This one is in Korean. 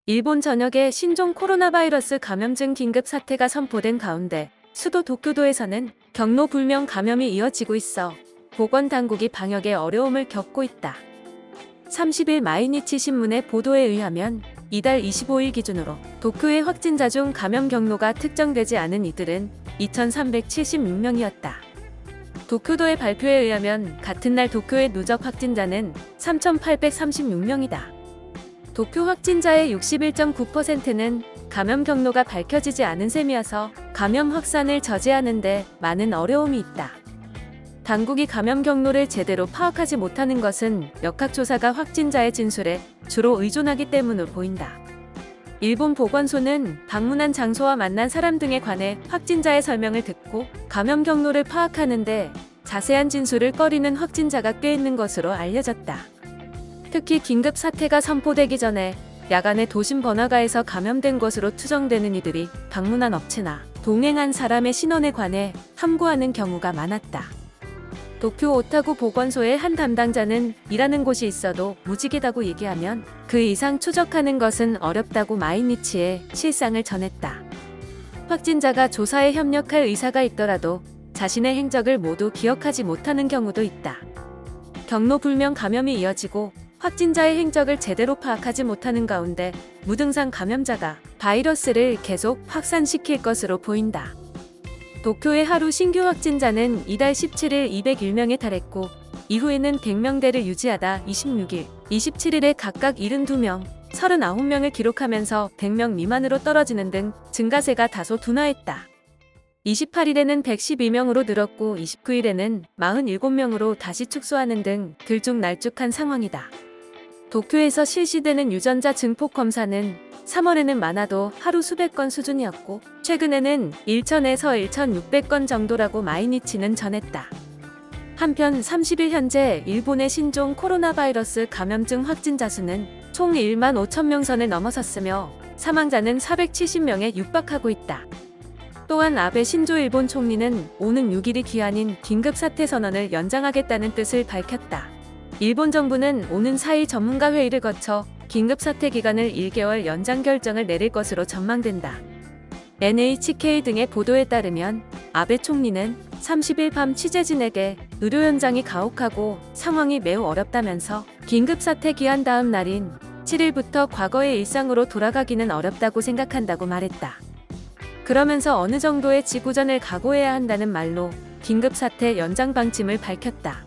일본 전역에 신종 코로나 바이러스 감염증 긴급 사태가 선포된 가운데 수도 도쿄도에서는 경로 불명 감염이 이어지고 있어 보건당국이 방역에 어려움을 겪고 있다. 30일 마이니치 신문의 보도에 의하면 이달 25일 기준으로 도쿄의 확진자 중 감염 경로가 특정되지 않은 이들은 2,376명이었다. 도쿄도의 발표에 의하면 같은 날 도쿄의 누적 확진자는 3,836명이다. 도쿄 확진자의 61.9%는 감염 경로가 밝혀지지 않은 셈이어서 감염 확산을 저지하는 데 많은 어려움이 있다. 당국이 감염 경로를 제대로 파악하지 못하는 것은 역학조사가 확진자의 진술에 주로 의존하기 때문으로 보인다. 일본 보건소는 방문한 장소와 만난 사람 등에 관해 확진자의 설명을 듣고 감염 경로를 파악하는데 자세한 진술을 꺼리는 확진자가 꽤 있는 것으로 알려졌다. 특히 긴급 사태가 선포되기 전에 야간에 도심 번화가에서 감염된 것으로 추정되는 이들이 방문한 업체나 동행한 사람의 신원에 관해 탐구하는 경우가 많았다. 도쿄 오타구 보건소의 한 담당자는 일하는 곳이 있어도 무직이다고 얘기하면 그 이상 추적하는 것은 어렵다고 마이니치에 실상을 전했다. 확진자가 조사에 협력할 의사가 있더라도 자신의 행적을 모두 기억하지 못하는 경우도 있다. 경로 불명 감염이 이어지고 확진자의 행적을 제대로 파악하지 못하는 가운데 무증상 감염자가 바이러스를 계속 확산시킬 것으로 보인다. 도쿄의 하루 신규 확진자는 이달 17일 201명에 달했고 이후에는 100명대를 유지하다 26일, 27일에 각각 72명, 39명을 기록하면서 100명 미만으로 떨어지는 등 증가세가 다소 둔화했다. 28일에는 112명으로 늘었고 29일에는 47명으로 다시 축소하는 등 들쭉날쭉한 상황이다. 도쿄에서 실시되는 유전자 증폭 검사는 3월에는 많아도 하루 수백 건 수준이었고 최근에는 1,000에서 1,600건 정도라고 마이니치는 전했다. 한편 30일 현재 일본의 신종 코로나 바이러스 감염증 확진자 수는 총 1만 5천 명 선을 넘어섰으며 사망자는 470명에 육박하고 있다. 또한 아베 신조 일본 총리는 오는 6일이 기한인 긴급사태 선언을 연장하겠다는 뜻을 밝혔다. 일본 정부는 오는 4일 전문가 회의를 거쳐 긴급사태 기간을 1개월 연장 결정을 내릴 것으로 전망된다. NHK 등의 보도에 따르면 아베 총리는 30일 밤 취재진에게 의료 현장이 가혹하고 상황이 매우 어렵다면서 긴급사태 기한 다음 날인 7일부터 과거의 일상으로 돌아가기는 어렵다고 생각한다고 말했다. 그러면서 어느 정도의 지구전을 각오해야 한다는 말로 긴급사태 연장 방침을 밝혔다.